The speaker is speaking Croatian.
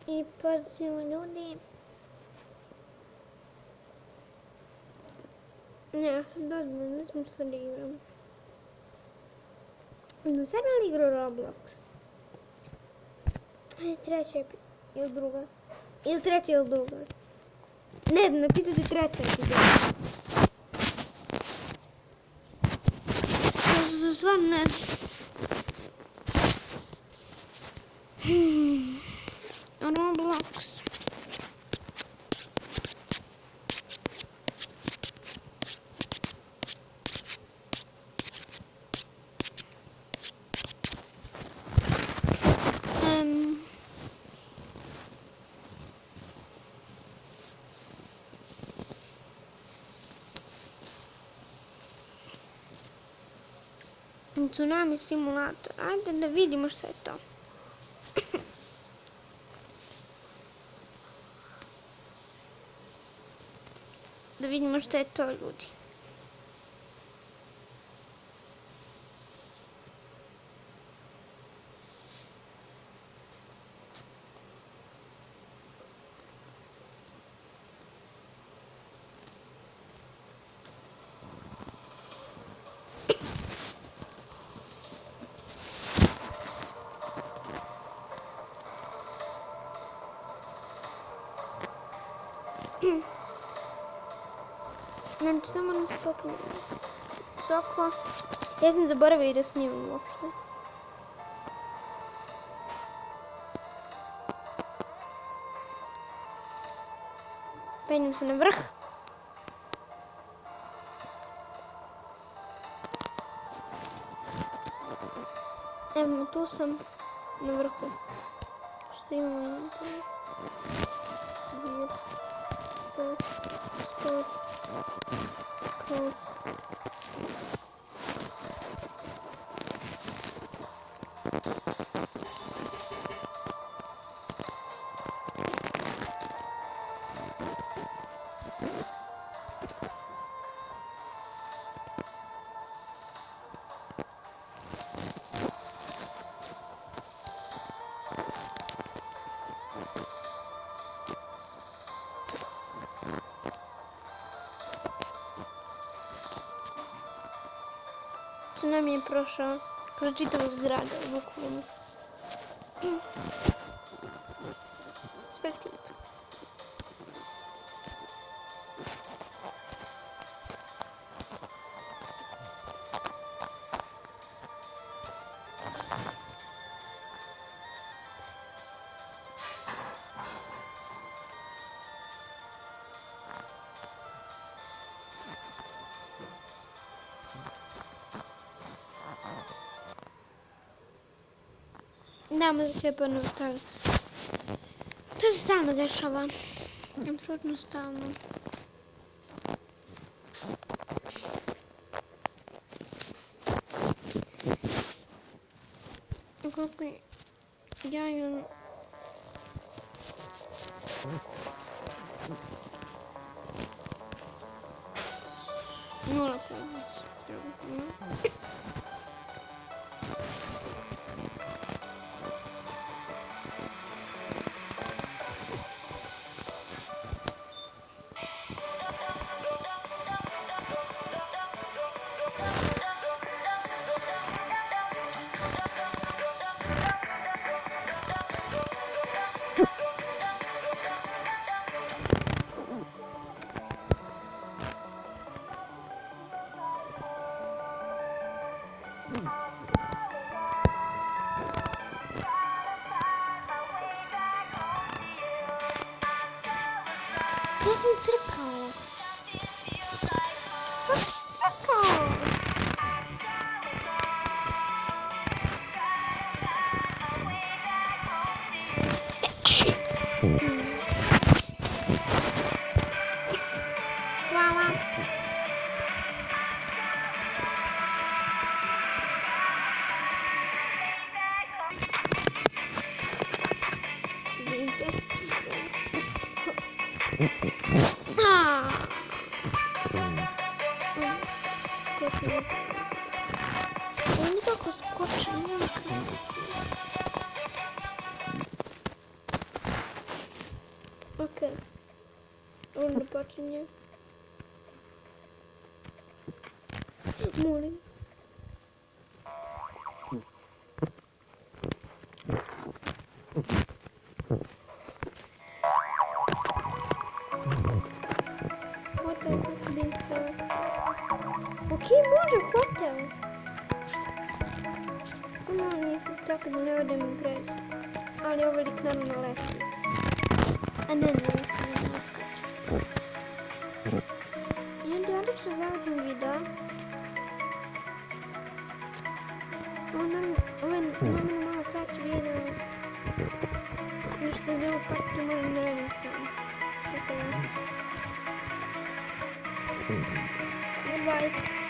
I pazimo ljudi. Ne, ja sam dozvoljno, ne znam što da igram. Da sad li igra Roblox? Ajde, treća ili druga? Ili treća ili druga? Ne znam, napisat ću treća epizoda. Stvarno ne znam. Roblox. Tsunami simulator. Ajde da vidimo što je to. Da vidimo što je to, ljudi. Znači, samo na stopnju. Soko. Ja sam zaboravio da snimam uopšte. Penjem se na vrh. Evo, tu sam na vrhu. Što imamo na tome? Beer. Sports. Close. Tsunami je prošao kroz čitavu zgradu, bukvalno. Spektakularno. Da, možda će ponovno staviti. To se stalno dešava. Apsolutno stalno. Kako ja imam... Nula pomoć. Ja sam crkao. Ja sam crkao. Hvala. Oni kako skoče, nema kako. Okej. Onda počinje. Molim. Hotel, hotel. Okej, može hotel. Samo nisam čekao da ne odem u grešku. Ali ovaj lik naravno leti. A ne, nisam naskočio. I onda odlično završim video. Ovo je naravno malo kraći video. Ništa ne upakti, moram da radim sam. Tako da. Goodbye.